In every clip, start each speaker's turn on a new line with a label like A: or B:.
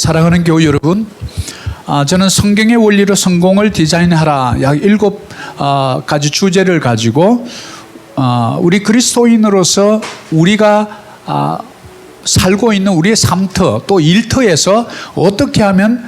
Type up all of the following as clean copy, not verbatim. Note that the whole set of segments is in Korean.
A: 사랑하는 교우 여러분, 저는 성경의 원리로 성공을 디자인하라 약 7가지 주제를 가지고 우리 그리스도인으로서 우리가 살고 있는 우리의 삶터 또 일터에서 어떻게 하면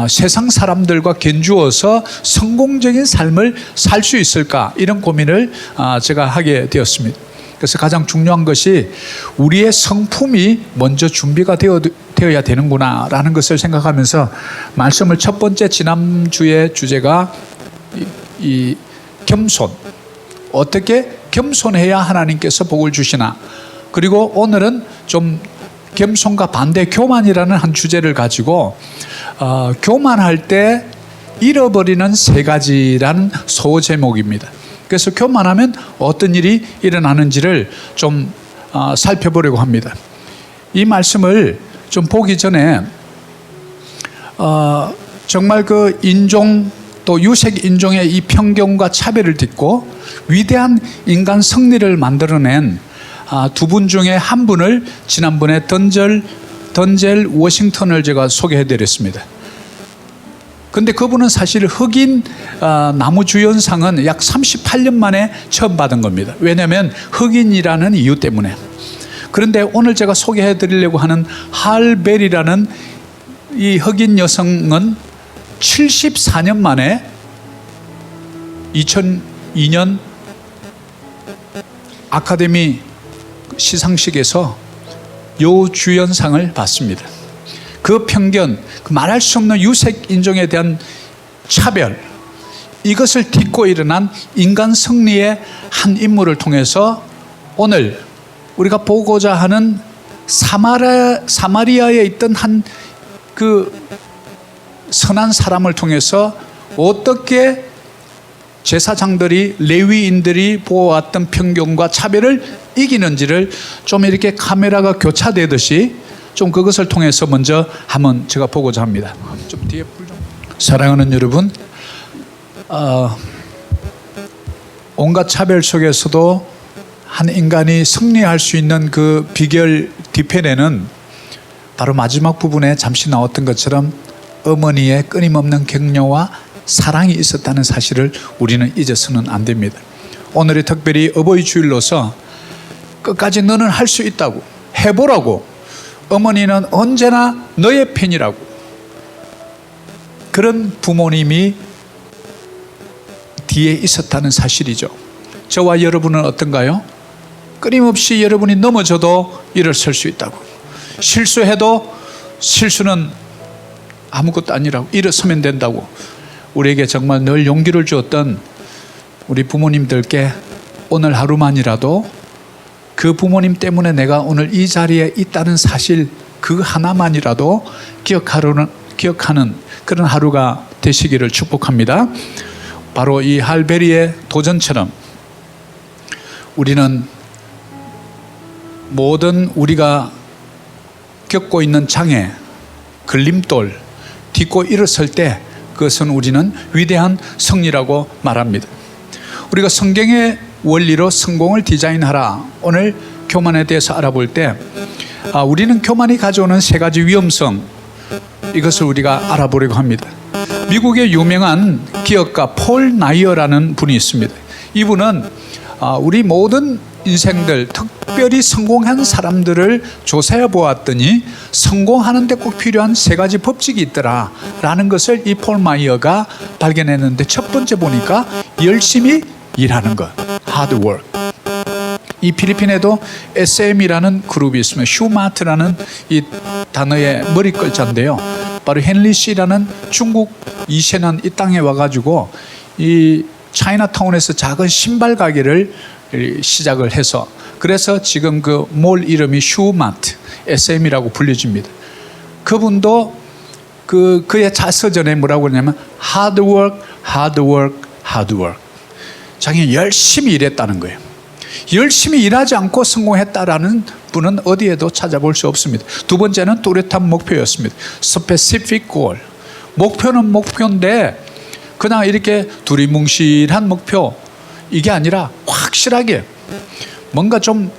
A: 세상 사람들과 견주어서 성공적인 삶을 살 수 있을까, 이런 고민을 제가 하게 되었습니다. 그래서 가장 중요한 것이 우리의 성품이 먼저 준비가 되어야 되는구나 라는 것을 생각하면서 말씀을 첫 번째, 지난주의 주제가 이 겸손, 어떻게 겸손해야 하나님께서 복을 주시나, 그리고 오늘은 좀 겸손과 반대 교만이라는 한 주제를 가지고 교만할 때 잃어버리는 3가지라는 소제목입니다. 그래서 교만하면 어떤 일이 일어나는지를 좀 살펴보려고 합니다. 이 말씀을 좀 보기 전에 정말 그 인종 또 유색 인종의 이 편견과 차별을 딛고 위대한 인간 승리를 만들어낸 두 분 중에 한 분을 지난번에 던젤 워싱턴을 제가 소개해드렸습니다. 근데 그분은 사실 흑인 나무주연상은 약 38년 만에 처음 받은 겁니다. 왜냐하면 흑인이라는 이유 때문에. 그런데 오늘 제가 소개해드리려고 하는 할 베리라는 이 흑인 여성은 74년 만에 2002년 아카데미 시상식에서 여주연상을 받습니다. 그 편견, 그 말할 수 없는 유색 인종에 대한 차별, 이것을 딛고 일어난 인간 승리의 한 인물을 통해서 오늘 우리가 보고자 하는 사마리아에 있던 한 그 선한 사람을 통해서 어떻게 제사장들이, 레위인들이 보아왔던 편견과 차별을 이기는지를 좀 이렇게 카메라가 교차되듯이 좀 그것을 통해서 먼저 한번 제가 보고자 합니다. 좀 뒤에 불 좀. 사랑하는 여러분, 온갖 차별 속에서도 한 인간이 승리할 수 있는 그 비결 뒤편에는 바로 마지막 부분에 잠시 나왔던 것처럼 어머니의 끊임없는 격려와 사랑이 있었다는 사실을 우리는 잊어서는 안 됩니다. 오늘이 특별히 어버이 주일로서 끝까지 너는 할 수 있다고, 해보라고, 어머니는 언제나 너의 편이라고, 그런 부모님이 뒤에 있었다는 사실이죠. 저와 여러분은 어떤가요? 끊임없이 여러분이 넘어져도 일어설 수 있다고, 실수해도 실수는 아무것도 아니라고, 일어서면 된다고 우리에게 정말 늘 용기를 주었던 우리 부모님들께 오늘 하루만이라도 그 부모님 때문에 내가 오늘 이 자리에 있다는 사실 그 하나만이라도 기억하는 그런 하루가 되시기를 축복합니다. 바로 이 할베리의 도전처럼 우리는 모든 우리가 겪고 있는 장애, 걸림돌 딛고 일어설 때 그것은 우리는 위대한 승리라고 말합니다. 우리가 성경의 원리로 성공을 디자인하라, 오늘 교만에 대해서 알아볼 때 우리는 교만이 가져오는 3가지 위험성, 이것을 우리가 알아보려고 합니다. 미국의 유명한 기업가 폴 나이어라는 분이 있습니다. 이분은 우리 모든 인생들, 특별히 성공한 사람들을 조사해 보았더니 성공하는 데 꼭 필요한 3가지 법칙이 있더라 라는 것을 이 폴 마이어가 발견했는데, 첫 번째 보니까 열심히 일하는 것, hard work. 이 필리핀에도 SM이라는 그룹이 있습니다. 슈마트라는 이 단어의 머리 글자인데요, 바로 헨리 씨라는 중국 2세는 이 땅에 와가지고 이 차이나타운에서 작은 신발 가게를 시작을 해서, 그래서 지금 그 몰 이름이 슈마트, SM이라고 불려집니다. 그분도 그의 자서전에 뭐라고 그러냐면 hard work, hard work, hard work. 자기는 열심히 일했다는 거예요. 열심히 일하지 않고 성공했다라는 분은 어디에도 찾아볼 수 없습니다. 두 번째는 뚜렷한 목표였습니다. specific goal. 목표는 목표인데 그냥 이렇게 두리뭉실한 목표, 이게 아니라 확실하게 뭔가 좀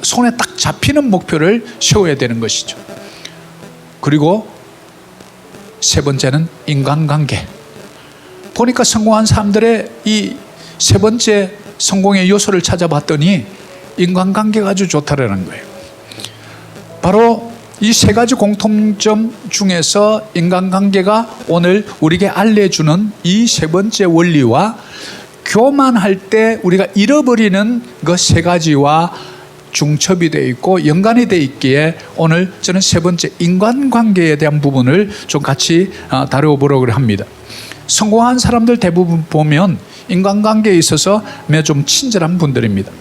A: 손에 딱 잡히는 목표를 세워야 되는 것이죠. 그리고 세 번째는 인간관계. 보니까 성공한 사람들의 이 세 번째 성공의 요소를 찾아봤더니 인간관계가 아주 좋다라는 거예요. 바로 이 세 가지 공통점 중에서 인간관계가 오늘 우리에게 알려주는 이 세 번째 원리와 교만할 때 우리가 잃어버리는 그 세 가지와 중첩이 되어 있고 연관이 되어 있기에 오늘 저는 세 번째 인간관계에 대한 부분을 좀 같이 다뤄보려고 합니다. 성공한 사람들 대부분 보면 인간관계에 있어서 매우 좀 친절한 분들입니다.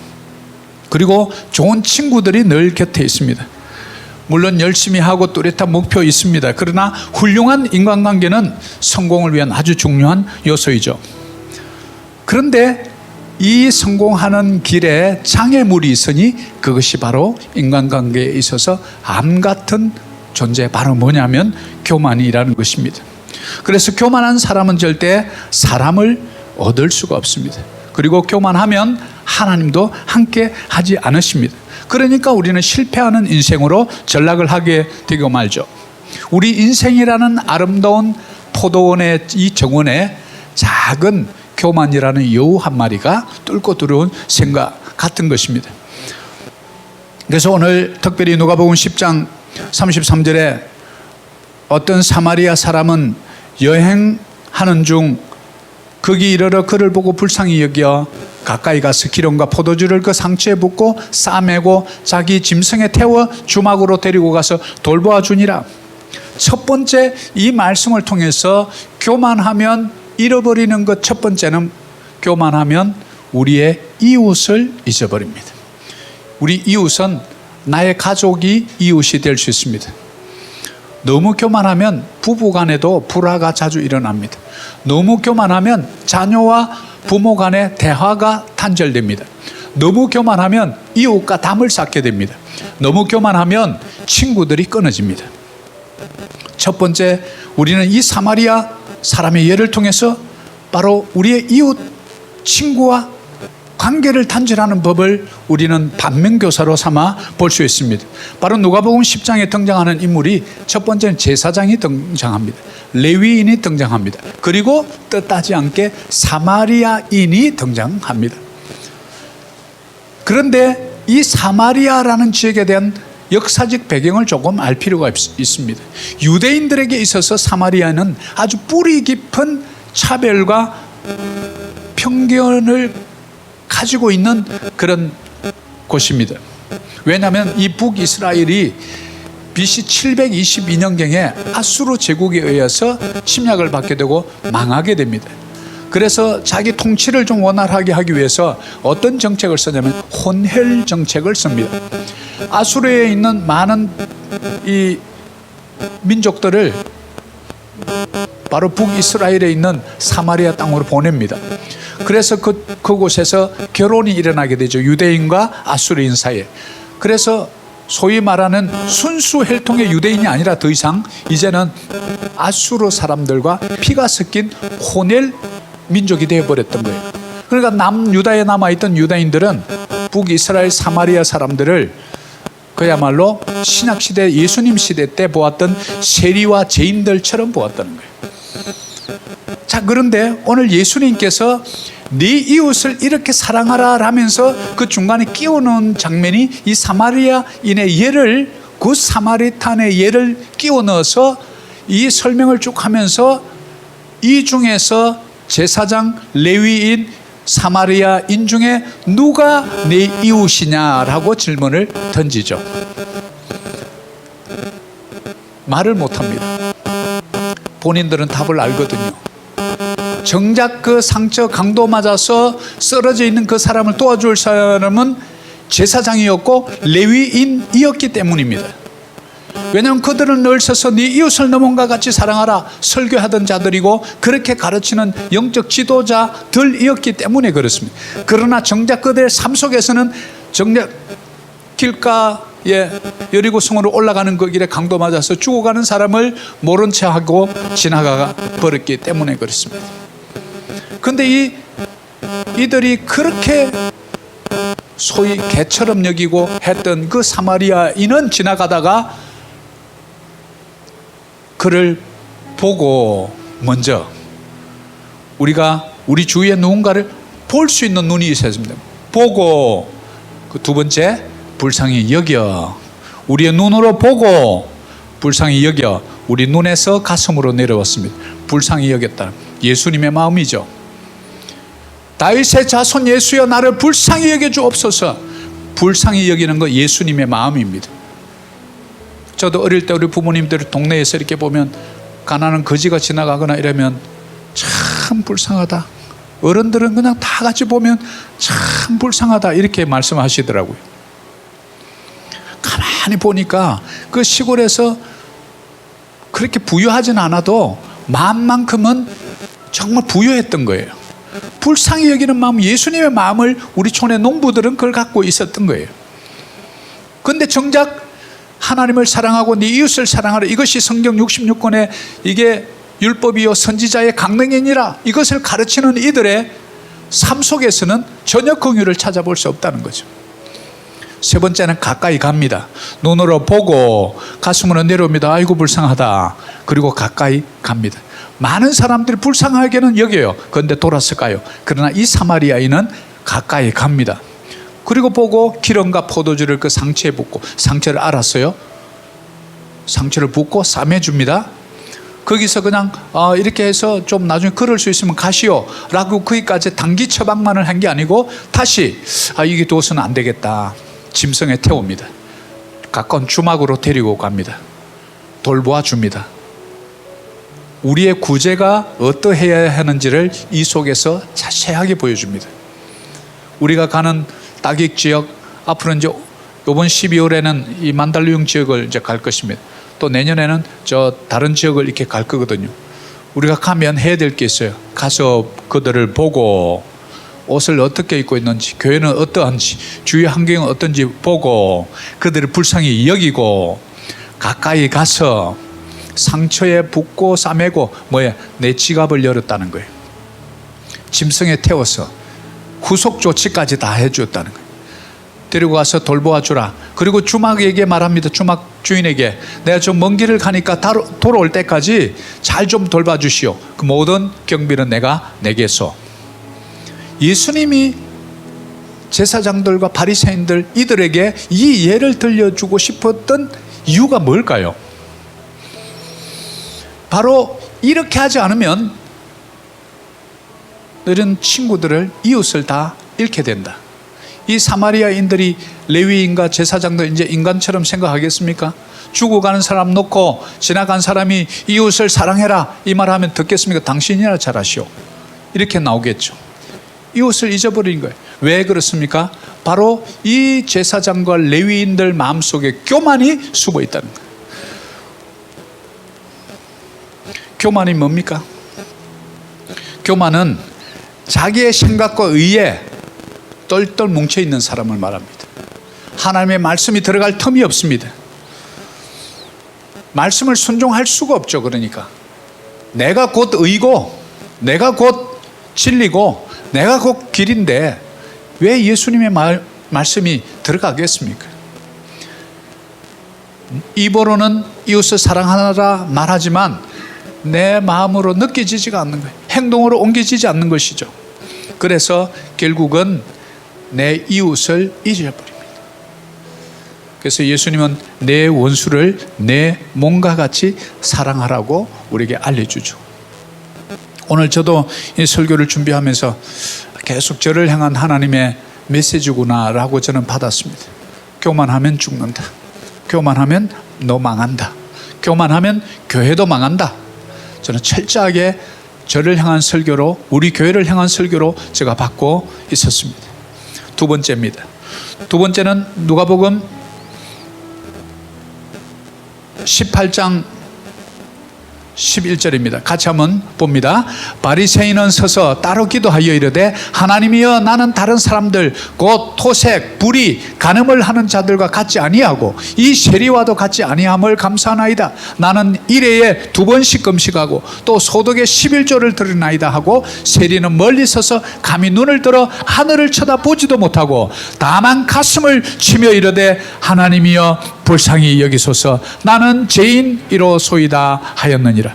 A: 그리고 좋은 친구들이 늘 곁에 있습니다. 물론 열심히 하고 뚜렷한 목표 있습니다. 그러나 훌륭한 인간관계는 성공을 위한 아주 중요한 요소이죠. 그런데 이 성공하는 길에 장애물이 있으니 그것이 바로 인간관계에 있어서 암 같은 존재, 바로 뭐냐면 교만이라는 것입니다. 그래서 교만한 사람은 절대 사람을 얻을 수가 없습니다. 그리고 교만하면 하나님도 함께 하지 않으십니다. 그러니까 우리는 실패하는 인생으로 전락을 하게 되고 말죠. 우리 인생이라는 아름다운 포도원의 이 정원에 작은 교만이라는 여우 한 마리가 뚫고 들어온 생각 같은 것입니다. 그래서 오늘 특별히 누가복음 10장 33절에 어떤 사마리아 사람은 여행하는 중 거기 이르러 그를 보고 불쌍히 여겨 가까이 가서 기름과 포도주를 그 상처에 붓고 싸매고 자기 짐승에 태워 주막으로 데리고 가서 돌보아 주니라. 첫 번째 이 말씀을 통해서 교만하면 잃어버리는 것 첫 번째는 교만하면 우리의 이웃을 잊어버립니다. 우리 이웃은 나의 가족이 이웃이 될 수 있습니다. 너무 교만하면 부부 간에도 불화가 자주 일어납니다. 너무 교만하면 자녀와 부모 간의 대화가 단절됩니다. 너무 교만하면 이웃과 담을 쌓게 됩니다. 너무 교만하면 친구들이 끊어집니다. 첫 번째, 우리는 이 사마리아 사람의 예를 통해서 바로 우리의 이웃 친구와 관계를 단절하는 법을 우리는 반면교사로 삼아 볼 수 있습니다. 바로 누가복음 10장에 등장하는 인물이 첫 번째는 제사장이 등장합니다. 레위인이 등장합니다. 그리고 뜻하지 않게 사마리아인이 등장합니다. 그런데 이 사마리아라는 지역에 대한 역사적 배경을 조금 알 필요가 있습니다. 유대인들에게 있어서 사마리아는 아주 뿌리 깊은 차별과 편견을 가지고 있는 그런 곳입니다. 왜냐하면 이 북이스라엘이 BC 722년경에 아수르 제국에 의해서 침략을 받게 되고 망하게 됩니다. 그래서 자기 통치를 좀 원활하게 하기 위해서 어떤 정책을 쓰냐면 혼혈 정책을 씁니다. 아수르에 있는 많은 이 민족들을 바로 북이스라엘에 있는 사마리아 땅으로 보냅니다. 그래서 그곳에서 결혼이 일어나게 되죠. 유대인과 아수르인 사이에. 그래서 소위 말하는 순수 혈통의 유대인이 아니라 더 이상 이제는 아수르 사람들과 피가 섞인 혼혈 민족이 되어버렸던 거예요. 그러니까 남유다에 남아있던 유다인들은 북이스라엘 사마리아 사람들을 그야말로 신약시대 예수님 시대 때 보았던 세리와 죄인들처럼 보았다는 거예요. 자, 그런데 오늘 예수님께서 네 이웃을 이렇게 사랑하라 라면서 그 중간에 끼워넣은 장면이 이 사마리아인의 예를, 그 사마리탄의 예를 끼워 넣어서 이 설명을 쭉 하면서 이 중에서 제사장, 레위인, 사마리아인 중에 누가 네 이웃이냐라고 질문을 던지죠. 말을 못합니다. 본인들은 답을 알거든요. 정작 그 상처 강도 맞아서 쓰러져 있는 그 사람을 도와줄 사람은 제사장이었고 레위인이었기 때문입니다. 왜냐하면 그들은 늘 서서 네 이웃을 너 몸과 같이 사랑하라 설교하던 자들이고 그렇게 가르치는 영적 지도자들이었기 때문에 그렇습니다. 그러나 정작 그들의 삶 속에서는 정작 길가에 여리고성으로 올라가는 그 길에 강도 맞아서 죽어가는 사람을 모른 채 하고 지나가 버렸기 때문에 그렇습니다. 그런데 이들이 그렇게 소위 개처럼 여기고 했던 그 사마리아인은 지나가다가 그를 보고 먼저 우리가 우리 주위에 누군가를 볼 수 있는 눈이 있어야 됩니다. 보고 그 두 번째 불쌍히 여겨. 우리의 눈으로 보고 불쌍히 여겨. 우리 눈에서 가슴으로 내려왔습니다. 불쌍히 여겼다. 예수님의 마음이죠. 다윗의 자손 예수여 나를 불쌍히 여겨주옵소서. 불쌍히 여기는 거 예수님의 마음입니다. 저도 어릴 때 우리 부모님들 동네에서 이렇게 보면 가난한 거지가 지나가거나 이러면 참 불쌍하다. 어른들은 그냥 다 같이 보면 참 불쌍하다 이렇게 말씀하시더라고요. 가만히 보니까 그 시골에서 그렇게 부유하진 않아도 마음만큼은 정말 부유했던 거예요. 불쌍히 여기는 마음, 예수님의 마음을 우리 촌의 농부들은 그걸 갖고 있었던 거예요. 그런데 정작 하나님을 사랑하고 네 이웃을 사랑하라, 이것이 성경 66권에 이게 율법이요 선지자의 강령이니라, 이것을 가르치는 이들의 삶 속에서는 전혀 긍휼을 찾아볼 수 없다는 거죠. 세 번째는 가까이 갑니다. 눈으로 보고 가슴으로 내려옵니다. 아이고 불쌍하다. 그리고 가까이 갑니다. 많은 사람들이 불쌍하게는 여겨요. 그런데 돌아서 가요. 그러나 이 사마리아인은 가까이 갑니다. 그리고 보고 기름과 포도주를 그 상처에 붓고, 상처를 알았어요. 상처를 붓고 싸매줍니다. 거기서 그냥 이렇게 해서 좀 나중에 걸을 수 있으면 가시오 라고 거기까지 단기 처방만을 한 게 아니고 다시 이게 두어서는 안 되겠다. 짐승에 태웁니다. 가까운 주막으로 데리고 갑니다. 돌보아 줍니다. 우리의 구제가 어떠해야 하는지를 이 속에서 자세하게 보여줍니다. 우리가 가는 따객 지역, 앞으로 이제 이번 12월에는 이 만달리용 지역을 이제 갈 것입니다. 또 내년에는 저 다른 지역을 이렇게 갈 거거든요. 우리가 가면 해야 될 게 있어요. 가서 그들을 보고 옷을 어떻게 입고 있는지, 교회는 어떠한지, 주위 환경은 어떤지 보고 그들을 불쌍히 여기고 가까이 가서 상처에 붓고 싸매고 내 지갑을 열었다는 거예요. 짐승에 태워서 후속 조치까지 다 해주었다는 거예요. 데리고 가서 돌보아 주라. 그리고 주막에게 말합니다. 주막 주인에게 내가 좀 먼 길을 가니까 돌아올 때까지 잘 좀 돌봐 주시오. 그 모든 경비는 내가 내게서. 예수님이 제사장들과 바리새인들 이들에게 이 예를 들려주고 싶었던 이유가 뭘까요? 바로 이렇게 하지 않으면 너는 친구들을, 이웃을 다 잃게 된다. 이 사마리아인들이 레위인과 제사장들 이제 인간처럼 생각하겠습니까? 죽어가는 사람 놓고 지나간 사람이 이웃을 사랑해라 이 말하면 듣겠습니까? 당신이나 잘하시오. 이렇게 나오겠죠. 이웃을 잊어버린 거예요. 왜 그렇습니까? 바로 이 제사장과 레위인들 마음속에 교만이 숨어 있다는 거예요. 교만이 뭡니까? 교만은 자기의 생각과 의에 똘똘 뭉쳐있는 사람을 말합니다. 하나님의 말씀이 들어갈 틈이 없습니다. 말씀을 순종할 수가 없죠. 그러니까 내가 곧 의고 내가 곧 진리고 내가 곧 길인데 왜 예수님의 말씀이 들어가겠습니까? 입으로는 이웃을 사랑하라 말하지만 내 마음으로 느껴지지가 않는 거예요. 행동으로 옮겨지지 않는 것이죠. 그래서 결국은 내 이웃을 잊어버립니다. 그래서 예수님은 내 원수를 내 몸과 같이 사랑하라고 우리에게 알려주죠. 오늘 저도 이 설교를 준비하면서 계속 저를 향한 하나님의 메시지구나라고 저는 받았습니다. 교만하면 죽는다. 교만하면 너 망한다. 교만하면 교회도 망한다. 저는 철저하게 저를 향한 설교로, 우리 교회를 향한 설교로 제가 받고 있었습니다. 두 번째입니다. 두 번째는 누가복음 18장 11절입니다. 같이 한번 봅니다. 바리새인은 서서 따로 기도하여 이르되 하나님이여 나는 다른 사람들 곧 토색, 불의, 간음을 하는 자들과 같지 아니하고 이 세리와도 같지 아니함을 감사하나이다. 나는 일회에 2번씩 금식하고 또 소득의 11조를 드리나이다 하고 세리는 멀리 서서 감히 눈을 들어 하늘을 쳐다보지도 못하고 다만 가슴을 치며 이르되 하나님이여 불쌍히 여기소서 나는 죄인이로소이다 하였느니라.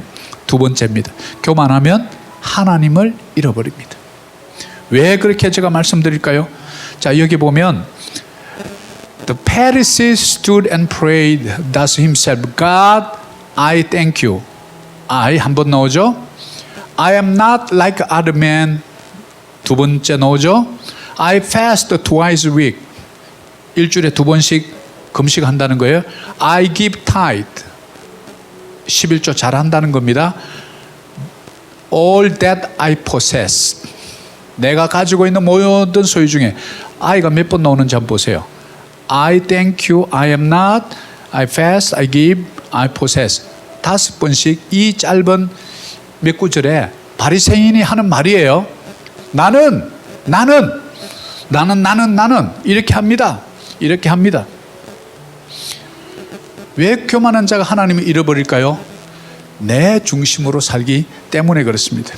A: 두 번째입니다. 교만하면 하나님을 잃어버립니다. 왜 그렇게 제가 말씀드릴까요? 자, 여기 보면 The Pharisee stood and prayed thus himself, God, I thank you. I 한 번 나오죠. I am not like other men. 두 번째 나오죠. I fast twice a week. 일주일에 두 번씩 금식한다는 거예요. I give tithe. 11조 잘한다는 겁니다. All that I possess. 내가 가지고 있는 모든 소유 중에 I가 몇 번 나오는지 한번 보세요. I thank you, I am not, I fast, I give, I possess. 5번씩 이 짧은 몇 구절에 바리새인이 하는 말이에요. 나는 이렇게 합니다. 이렇게 합니다. 왜 교만한 자가 하나님을 잃어버릴까요? 내 중심으로 살기 때문에 그렇습니다.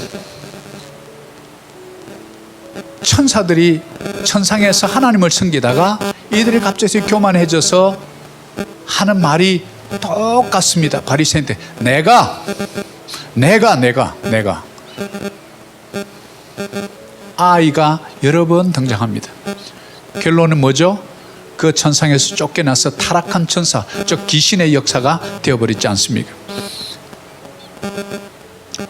A: 천사들이 천상에서 하나님을 섬기다가 이들이 갑자기 교만해져서 하는 말이 똑같습니다. 바리새인한테 내가 아이가 여러 번 등장합니다. 결론은 뭐죠? 그 천상에서 쫓겨나서 타락한 천사, 즉 귀신의 역사가 되어버리지 않습니까?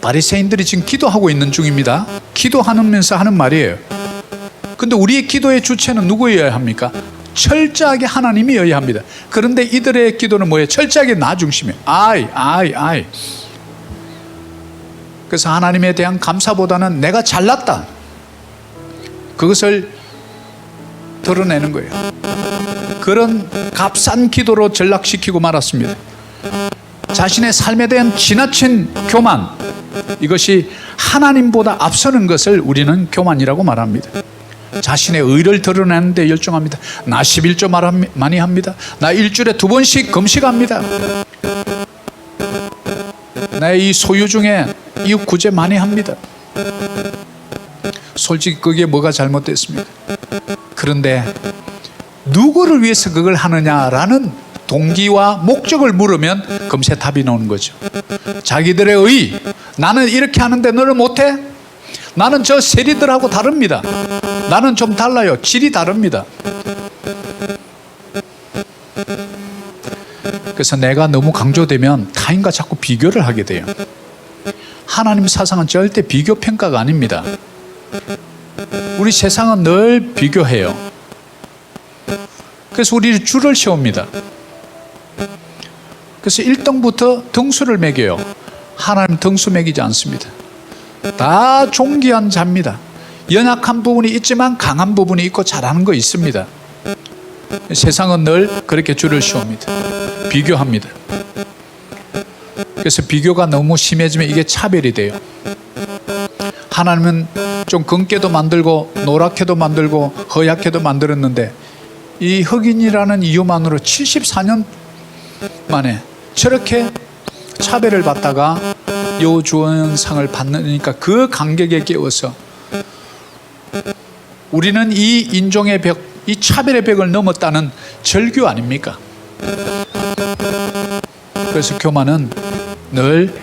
A: 바리새인들이 지금 기도하고 있는 중입니다. 기도하면서 하는 말이에요. 근데 우리의 기도의 주체는 누구여야 합니까? 철저하게 하나님이어야 합니다. 그런데 이들의 기도는 뭐예요? 철저하게 나 중심이에요. I. 그래서 하나님에 대한 감사보다는 내가 잘났다, 그것을 드러내는 거예요. 그런 값싼 기도로 전락시키고 말았습니다. 자신의 삶에 대한 지나친 교만, 이것이 하나님보다 앞서는 것을 우리는 교만이라고 말합니다. 자신의 의를 드러내는 데 열중합니다. 나 11조 많이 합니다. 나 일주일에 2번씩 금식합니다. 나 이 소유 중에 이웃 구제 많이 합니다. 솔직히 그게 뭐가 잘못됐습니까? 그런데 누구를 위해서 그걸 하느냐라는 동기와 목적을 물으면 금세 답이 나오는 거죠. 자기들의 의, 나는 이렇게 하는데 너는 못해? 나는 저 세리들하고 다릅니다. 나는 좀 달라요. 질이 다릅니다. 그래서 내가 너무 강조되면 타인과 자꾸 비교를 하게 돼요. 하나님 사상은 절대 비교 평가가 아닙니다. 우리 세상은 늘 비교해요. 그래서 우리 줄을 세웁니다. 그래서 1등부터 등수를 매겨요. 하나님 등수 매기지 않습니다. 다 존귀한 자입니다. 연약한 부분이 있지만 강한 부분이 있고 잘하는 거 있습니다. 세상은 늘 그렇게 줄을 세웁니다. 비교합니다. 그래서 비교가 너무 심해지면 이게 차별이 돼요. 하나님은 좀 검게도 만들고 노랗게도 만들고 허옇게도 만들었는데 이 흑인이라는 이유만으로 74년 만에 저렇게 차별을 받다가 여우주연상을 받으니까 그 감격에 깨워서 우리는 이 인종의 벽, 이 차별의 벽을 넘었다는 절규 아닙니까? 그래서 교만은 늘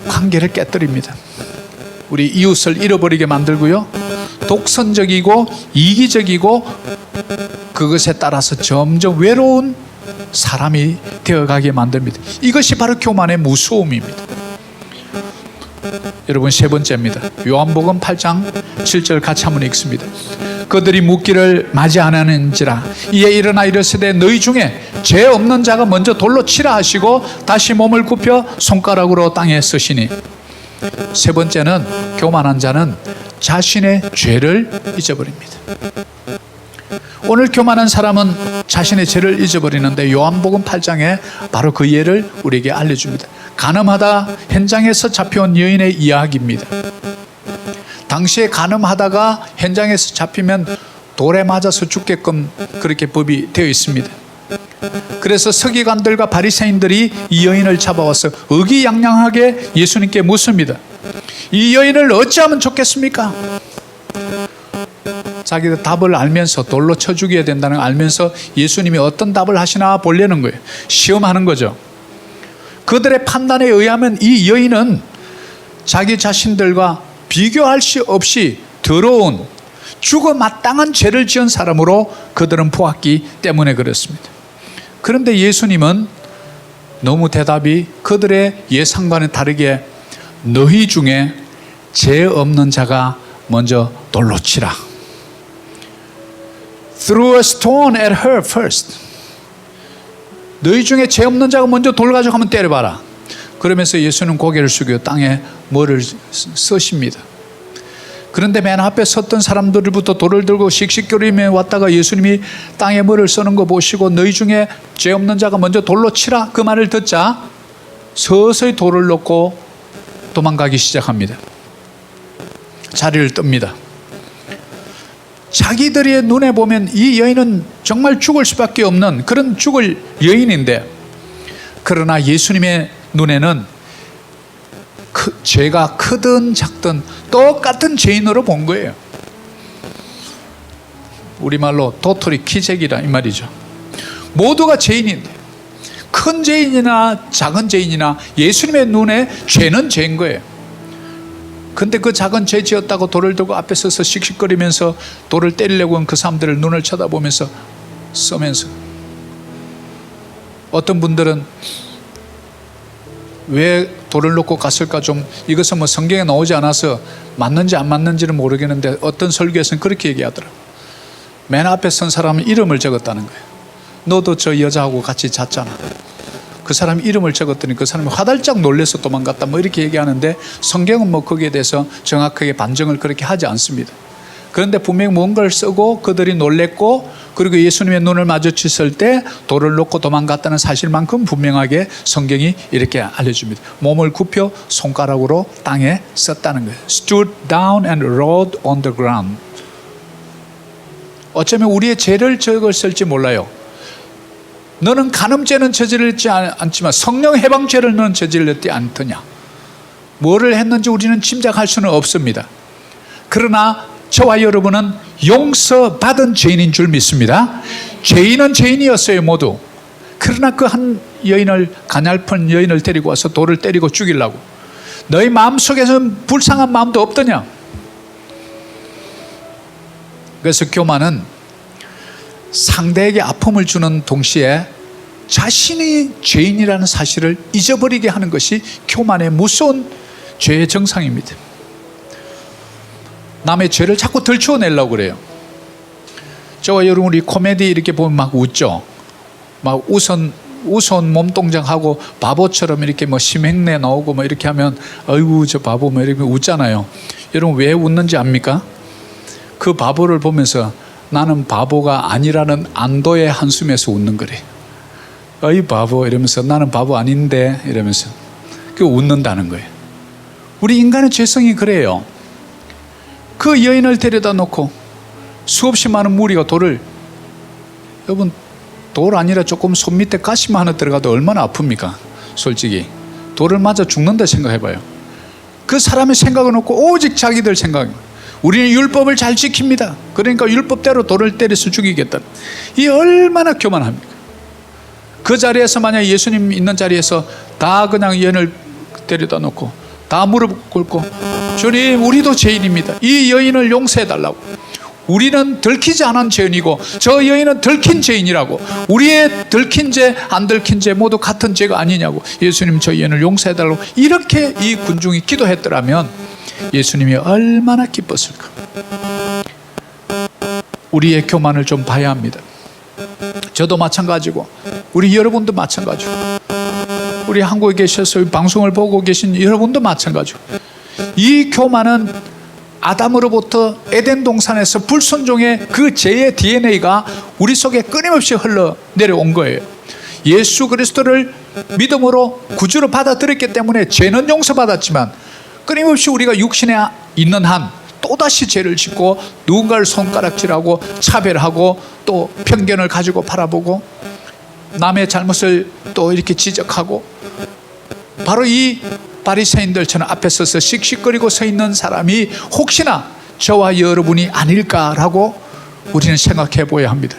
A: 관계를 깨뜨립니다. 우리 이웃을 잃어버리게 만들고요, 독선적이고 이기적이고 그것에 따라서 점점 외로운 사람이 되어가게 만듭니다. 이것이 바로 교만의 무서움입니다. 여러분, 세 번째입니다. 요한복음 8장 7절 같이 한번 읽습니다. 그들이 묻기를 맞이 안 하는지라 이에 일어나 이르시되 너희 중에 죄 없는 자가 먼저 돌로 치라 하시고 다시 몸을 굽혀 손가락으로 땅에 쓰시니. 세 번째는 교만한 자는 자신의 죄를 잊어버립니다. 오늘 교만한 사람은 자신의 죄를 잊어버리는데 요한복음 8장에 바로 그 예를 우리에게 알려줍니다. 간음하다 현장에서 잡혀온 여인의 이야기입니다. 당시에 간음하다가 현장에서 잡히면 돌에 맞아서 죽게끔 그렇게 법이 되어 있습니다. 그래서 서기관들과 바리새인들이 이 여인을 잡아와서 의기양양하게 예수님께 묻습니다. 이 여인을 어찌하면 좋겠습니까? 자기들 답을 알면서 돌로 쳐 죽여야 된다는 걸 알면서 예수님이 어떤 답을 하시나 보려는 거예요. 시험하는 거죠. 그들의 판단에 의하면 이 여인은 자기 자신들과 비교할 수 없이 더러운 죽어 마땅한 죄를 지은 사람으로 그들은 보았기 때문에 그렇습니다. 그런데 예수님은 너무 대답이 그들의 예상과는 다르게 너희 중에 죄 없는 자가 먼저 돌로 치라. Throw a stone at her first. 너희 중에 죄 없는 자가 먼저 돌 가지고 한번 때려봐라. 그러면서 예수는 고개를 숙여 땅에 뭐를 쓰십니다. 그런데 맨 앞에 섰던 사람들부터 돌을 들고 씩씩거리며 왔다가 예수님이 땅에 뭐를 쓰는 거 보시고 너희 중에 죄 없는 자가 먼저 돌로 치라 그 말을 듣자 서서히 돌을 놓고 도망가기 시작합니다. 자리를 뜹니다. 자기들의 눈에 보면 이 여인은 정말 죽을 수밖에 없는 그런 죽을 여인인데, 그러나 예수님의 눈에는 죄가 크든 작든 똑같은 죄인으로 본 거예요. 우리말로 도토리 키재기라 이 말이죠. 모두가 죄인인데 큰 죄인이나 작은 죄인이나 예수님의 눈에 죄는 죄인 거예요. 근데 그 작은 죄 지었다고 돌을 들고 앞에 서서 씩씩거리면서 돌을 때리려고 한 그 사람들을 눈을 쳐다보면서 써면서, 어떤 분들은 왜 돌을 놓고 갔을까, 좀 이것은 뭐 성경에 나오지 않아서 맞는지 안 맞는지는 모르겠는데 어떤 설교에서는 그렇게 얘기하더라고요. 맨 앞에 선 사람은 이름을 적었다는 거예요. 너도 저 여자하고 같이 잤잖아. 그 사람 이름을 적었더니 그 사람이 화들짝 놀래서 도망갔다 뭐 이렇게 얘기하는데, 성경은 뭐 거기에 대해서 정확하게 반증을 그렇게 하지 않습니다. 그런데 분명히 뭔가를 쓰고 그들이 놀랬고, 그리고 예수님의 눈을 마주쳤을 때 돌을 놓고 도망갔다는 사실만큼 분명하게 성경이 이렇게 알려줍니다. 몸을 굽혀 손가락으로 땅에 썼다는 거예요. Stood down and rolled on the ground. 어쩌면 우리의 죄를 적었을지 몰라요. 너는 간음죄는 저지르지 않지만 성령 해방죄를 너는 저질렀지 않더냐. 뭐를 했는지 우리는 짐작할 수는 없습니다. 그러나 저와 여러분은 용서받은 죄인인 줄 믿습니다. 죄인은 죄인이었어요 모두. 그러나 그 한 여인을, 가냘픈 여인을 데리고 와서 돌을 때리고 죽이려고. 너희 마음속에서는 불쌍한 마음도 없더냐. 그래서 교만은 상대에게 아픔을 주는 동시에 자신이 죄인이라는 사실을 잊어버리게 하는 것이 교만의 무서운 죄의 정상입니다. 남의 죄를 자꾸 들추어내려고 그래요. 저와 여러분 우리 코미디 이렇게 보면 막 웃죠. 막 우스운 몸동작하고 바보처럼 이렇게 뭐 심행내 나오고 뭐 이렇게 하면 아이고 저 바보 뭐 이렇게 웃잖아요. 여러분 왜 웃는지 압니까? 그 바보를 보면서 나는 바보가 아니라는 안도의 한숨에서 웃는 거래. 어이 바보 이러면서 나는 바보 아닌데 이러면서 그 웃는다는 거예요. 우리 인간의 죄성이 그래요. 그 여인을 데려다 놓고 수없이 많은 무리가 돌을, 여러분 돌 아니라 조금 손 밑에 가시만 하나 들어가도 얼마나 아픕니까? 솔직히 돌을 맞아 죽는다 생각해봐요. 그 사람의 생각은 없고 오직 자기들 생각입니다. 우리는 율법을 잘 지킵니다. 그러니까 율법대로 돌을 때려서 죽이겠다. 이 얼마나 교만합니까? 그 자리에서 만약 예수님 있는 자리에서 다 그냥 여인을 데려다 놓고 다 무릎 꿇고 주님 우리도 죄인입니다. 이 여인을 용서해달라고. 우리는 들키지 않은 죄인이고 저 여인은 들킨 죄인이라고. 우리의 들킨 죄 안 들킨 죄 모두 같은 죄가 아니냐고. 예수님 저 여인을 용서해달라고 이렇게 이 군중이 기도했더라면 예수님이 얼마나 기뻤을까. 우리의 교만을 좀 봐야 합니다. 저도 마찬가지고 우리 여러분도 마찬가지고 우리 한국에 계셔서 방송을 보고 계신 여러분도 마찬가지고, 이 교만은 아담으로부터 에덴 동산에서 불순종의 그 죄의 DNA가 우리 속에 끊임없이 흘러내려온 거예요. 예수 그리스도를 믿음으로 구주로 받아들였기 때문에 죄는 용서받았지만 끊임없이 우리가 육신에 있는 한 또다시 죄를 짓고 누군가를 손가락질하고 차별하고 또 편견을 가지고 바라보고 남의 잘못을 또 이렇게 지적하고, 바로 이 바리새인들처럼 앞에 서서 씩씩거리고 서 있는 사람이 혹시나 저와 여러분이 아닐까라고 우리는 생각해 보아야 합니다.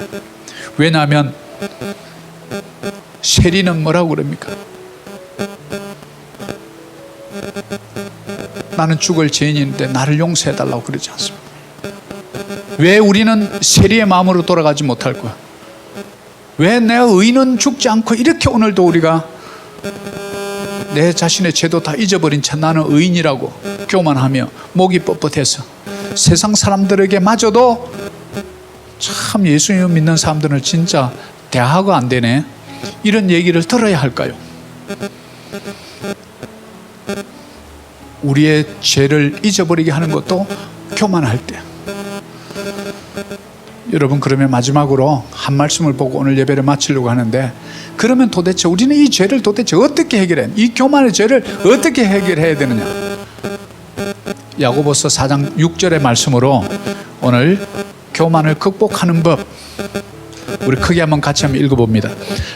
A: 왜냐하면 세리는 뭐라고 그럽니까? 나는 죽을 죄인인데 나를 용서해달라고 그러지 않습니다. 왜 우리는 세리의 마음으로 돌아가지 못할 거야? 왜 내가 의인은 죽지 않고 이렇게 오늘도 우리가 내 자신의 죄도 다 잊어버린 채 나는 의인이라고 교만하며 목이 뻣뻣해서 세상 사람들에게 마저도 참 예수님을 믿는 사람들은 진짜 대화가 안 되네, 이런 얘기를 들어야 할까요? 우리의 죄를 잊어버리게 하는 것도 교만할 때. 여러분, 그러면 마지막으로 한 말씀을 보고 오늘 예배를 마치려고 하는데, 그러면 도대체 우리는 이 죄를 도대체 어떻게 해결해? 이 교만의 죄를 어떻게 해결해야 되느냐? 야고보서 4장 6절의 말씀으로 오늘 교만을 극복하는 법, 우리 크게 한번 같이 한번 읽어봅니다.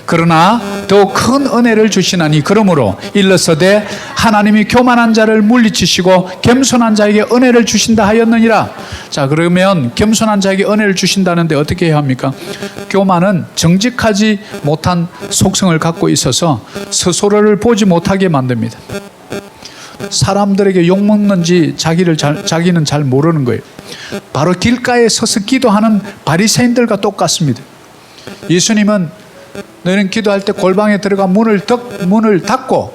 A: 그러나 더욱 큰 은혜를 주시나니 그러므로 일러서되 하나님이 교만한 자를 물리치시고 겸손한 자에게 은혜를 주신다 하였느니라. 자, 그러면 겸손한 자에게 은혜를 주신다는데 어떻게 해야 합니까? 교만은 정직하지 못한 속성을 갖고 있어서 스스로를 보지 못하게 만듭니다. 사람들에게 욕먹는지 자기는 잘 모르는 거예요. 바로 길가에 서서 기도하는 바리새인들과 똑같습니다. 예수님은 너희는 기도할 때 골방에 들어가 문을 닫고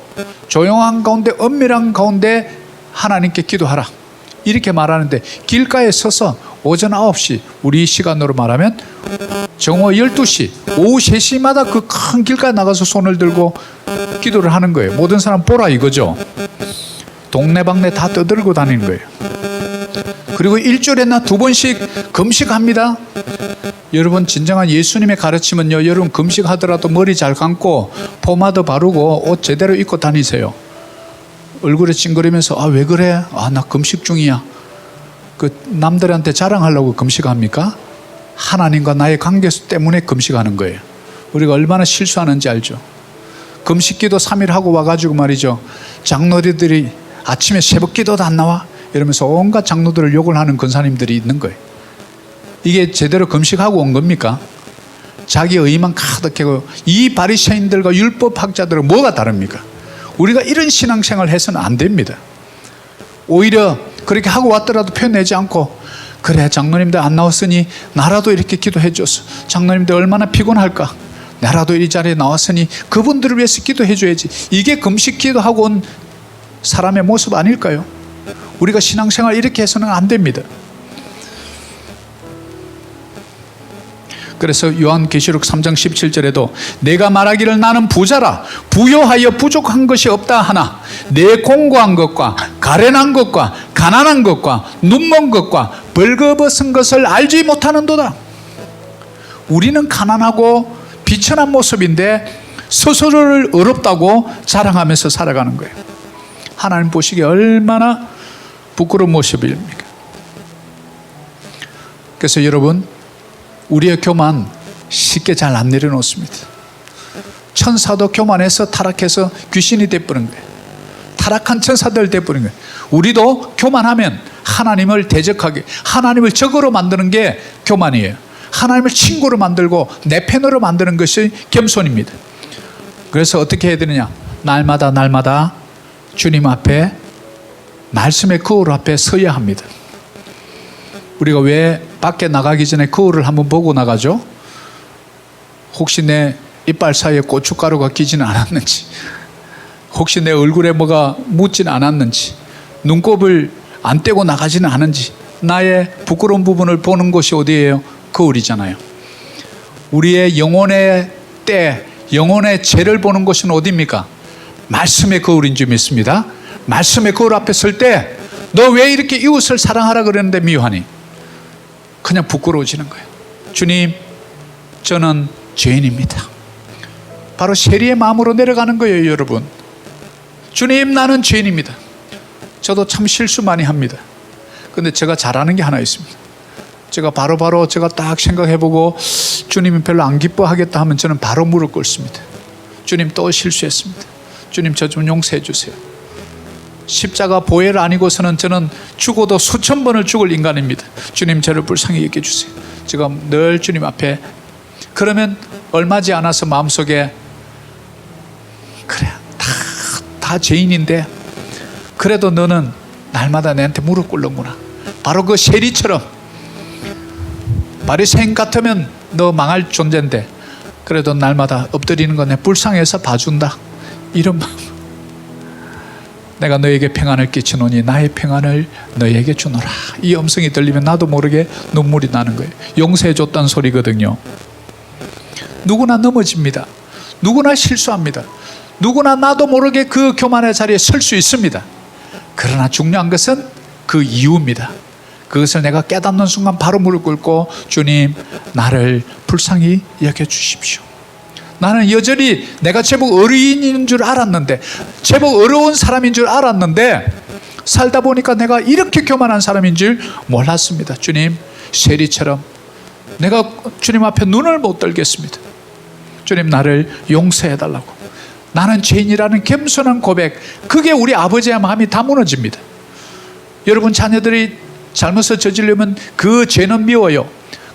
A: 조용한 가운데 은밀한 가운데 하나님께 기도하라, 이렇게 말하는데, 길가에 서서 오전 9시, 우리 시간으로 말하면 정오 12시, 오후 3시마다 그 큰 길가에 나가서 손을 들고 기도를 하는 거예요. 모든 사람 보라 이거죠. 동네방네 다 떠들고 다니는 거예요. 그리고 일주일에 나 2번씩 금식합니다. 여러분, 진정한 예수님의 가르침은요, 여러분 금식하더라도 머리 잘 감고 포마드 바르고 옷 제대로 입고 다니세요. 얼굴에 찡그리면서 아, 왜 그래? 아, 나 금식 중이야. 그 남들한테 자랑하려고 금식합니까? 하나님과 나의 관계 때문에 금식하는 거예요. 우리가 얼마나 실수하는지 알죠? 금식기도 3일 하고 와가지고 말이죠, 장로들이 아침에 새벽기도도 안 나와? 이러면서 온갖 장로들을 욕을 하는 권사님들이 있는 거예요. 이게 제대로 금식하고 온 겁니까? 자기 의만 가득하고, 이 바리새인들과 율법학자들은 뭐가 다릅니까? 우리가 이런 신앙생활을 해서는 안 됩니다. 오히려 그렇게 하고 왔더라도 표내지 않고, 그래 장로님들 안 나왔으니 나라도 이렇게 기도해 줬어. 장로님들 얼마나 피곤할까? 나라도 이 자리에 나왔으니 그분들을 위해서 기도해 줘야지. 이게 금식 기도하고 온 사람의 모습 아닐까요? 우리가 신앙생활 이렇게 해서는 안 됩니다. 그래서 요한계시록 3장 17절에도 내가 말하기를 나는 부자라 부요하여 부족한 것이 없다 하나 내 공고한 것과 가련한 것과 가난한 것과 눈먼 것과 벌거벗은 것을 알지 못하는도다. 우리는 가난하고 비천한 모습인데 스스로를 어렵다고 자랑하면서 살아가는 거예요. 하나님 보시기에 얼마나 부끄러운 모습입니까? 그래서 여러분, 우리의 교만 쉽게 잘 안 내려놓습니다. 천사도 교만해서 타락해서 귀신이 돼버린 거예요. 타락한 천사들 돼버린 거예요. 우리도 교만하면 하나님을 대적하게, 하나님을 적으로 만드는 게 교만이에요. 하나님을 친구로 만들고 내 편으로 만드는 것이 겸손입니다. 그래서 어떻게 해야 되느냐? 날마다 주님 앞에, 말씀의 거울 앞에 서야 합니다. 우리가 왜 밖에 나가기 전에 거울을 한번 보고 나가죠? 혹시 내 이빨 사이에 고춧가루가 끼지는 않았는지, 혹시 내 얼굴에 뭐가 묻지는 않았는지, 눈곱을 안 떼고 나가지는 않은지, 나의 부끄러운 부분을 보는 곳이 어디예요? 거울이잖아요. 우리의 영혼의 때, 영혼의 죄를 보는 곳은 어디입니까? 말씀의 거울인 줄 믿습니다. 말씀의 거울 앞에 설 때 너 왜 이렇게 이웃을 사랑하라 그랬는데 미워하니? 그냥 부끄러워지는 거예요. 주님, 저는 죄인입니다. 바로 세리의 마음으로 내려가는 거예요, 여러분. 주님, 나는 죄인입니다. 저도 참 실수 많이 합니다. 근데 제가 잘하는 게 하나 있습니다. 제가 바로 제가 딱 생각해보고 주님이 별로 안 기뻐하겠다 하면 저는 바로 무릎 꿇습니다. 주님, 또 실수했습니다. 주님, 저 좀 용서해 주세요. 십자가 보혈 아니고서는 저는 죽어도 수천 번을 죽을 인간입니다. 주님, 저를 불쌍히 여겨 주세요. 제가 늘 주님 앞에, 그러면 얼마지 않아서 마음속에 그래, 다 다 죄인인데 그래도 너는 날마다 내한테 무릎 꿇는구나. 바로 그 세리처럼 바리새인 같으면 너 망할 존재인데 그래도 날마다 엎드리는 거 내 불쌍해서 봐준다. 이런 마음. 내가 너에게 평안을 끼치노니 나의 평안을 너에게 주노라. 이 음성이 들리면 나도 모르게 눈물이 나는 거예요. 용서해 줬다는 소리거든요. 누구나 넘어집니다. 누구나 실수합니다. 누구나 나도 모르게 그 교만의 자리에 설 수 있습니다. 그러나 중요한 것은 그 이유입니다. 그것을 내가 깨닫는 순간 바로 무릎 꿇고 주님, 나를 불쌍히 여겨주십시오. 나는 여전히 내가 제법 어린인 줄 알았는데, 제법 어려운 사람인 줄 알았는데 살다 보니까 내가 이렇게 교만한 사람인 줄 몰랐습니다. 주님, 세리처럼 내가 주님 앞에 눈을 못 들겠습니다. 주님, 나를 용서해 달라고. 나는 죄인이라는 겸손한 고백, 그게 우리 아버지의 마음이 다 무너집니다. 여러분 자녀들이 잘못을 저지르려면 그 죄는 미워요.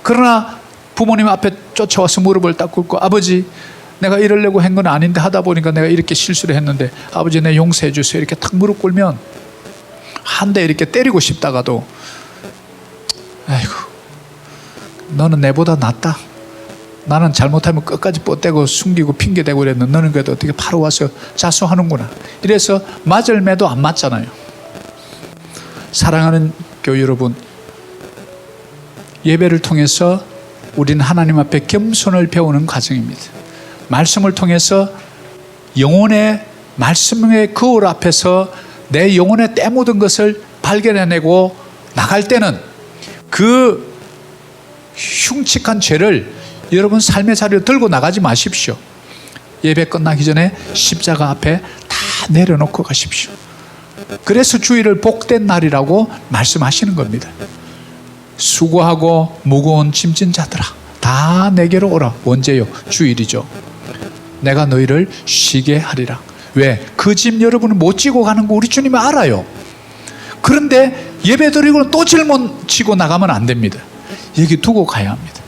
A: 그러나 부모님 앞에 쫓아와서 무릎을 딱 꿇고 아버지, 내가 이러려고 한 건 아닌데 하다 보니까 내가 이렇게 실수를 했는데 아버지 내 용서해 주세요. 이렇게 탁 무릎 꿇으면 한 대 이렇게 때리고 싶다가도 아이고 너는 내보다 낫다. 나는 잘못하면 끝까지 뻗대고 숨기고 핑계대고 그랬는데 너는 그래도 어떻게 바로 와서 자수하는구나. 이래서 맞을 매도 안 맞잖아요. 사랑하는 교회 여러분, 예배를 통해서 우리는 하나님 앞에 겸손을 배우는 과정입니다. 말씀을 통해서 영혼의 말씀의 거울 앞에서 내 영혼에 때 묻은 것을 발견해내고 나갈 때는 그 흉측한 죄를 여러분 삶의 자리로 들고 나가지 마십시오. 예배 끝나기 전에 십자가 앞에 다 내려놓고 가십시오. 그래서 주일을 복된 날이라고 말씀하시는 겁니다. 수고하고 무거운 짐진 자들아 다 내게로 오라. 언제요? 주일이죠. 내가 너희를 쉬게 하리라. 왜? 그 짐 여러분은 못 지고 가는 거 우리 주님이 알아요. 그런데 예배 드리고는 또 짊어지고 나가면 안 됩니다. 여기 두고 가야 합니다.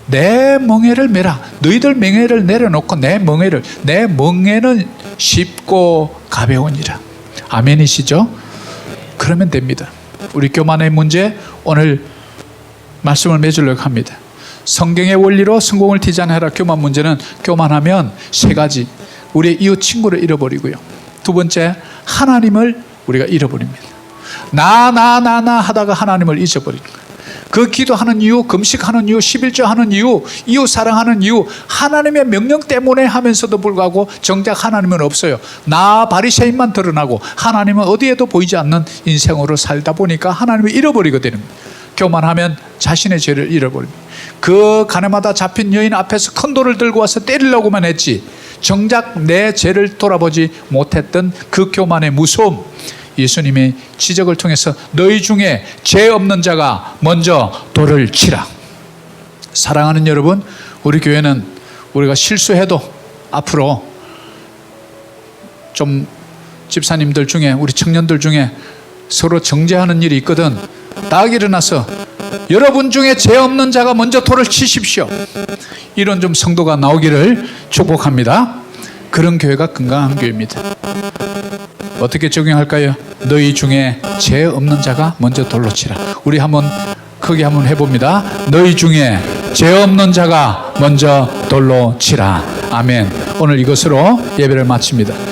A: 내 멍에를 메라. 너희들 멍에를 내려놓고 내 멍에는 쉽고 가벼우니라. 아멘이시죠? 그러면 됩니다. 우리 교만의 문제 오늘 말씀을 맺으려고 합니다. 성경의 원리로 성공을 디자인해라. 교만 문제는 교만하면 세 가지. 우리의 이웃 친구를 잃어버리고요. 두 번째, 하나님을 우리가 잃어버립니다. 나 하다가 하나님을 잊어버리는 거예요. 그 기도하는 이유, 금식하는 이유, 11조 하는 이유, 이웃 사랑하는 이유, 하나님의 명령 때문에 하면서도 불구하고 정작 하나님은 없어요. 나 바리새인만 드러나고 하나님은 어디에도 보이지 않는 인생으로 살다 보니까 하나님을 잃어버리게 되는 거예요. 교만하면 자신의 죄를 잃어버립니다. 그 가늠하다 잡힌 여인 앞에서 큰 돌을 들고 와서 때리려고만 했지 정작 내 죄를 돌아보지 못했던 그 교만의 무서움, 예수님의 지적을 통해서 너희 중에 죄 없는 자가 먼저 돌을 치라. 사랑하는 여러분, 우리 교회는 우리가 실수해도 앞으로 좀 집사님들 중에 우리 청년들 중에 서로 정죄하는 일이 있거든. 딱 일어나서 여러분 중에 죄 없는 자가 먼저 돌을 치십시오. 이런 좀 성도가 나오기를 축복합니다. 그런 교회가 건강한 교회입니다. 어떻게 적용할까요? 너희 중에 죄 없는 자가 먼저 돌로 치라. 우리 한번 크게 한번 해봅니다. 너희 중에 죄 없는 자가 먼저 돌로 치라. 아멘. 오늘 이것으로 예배를 마칩니다.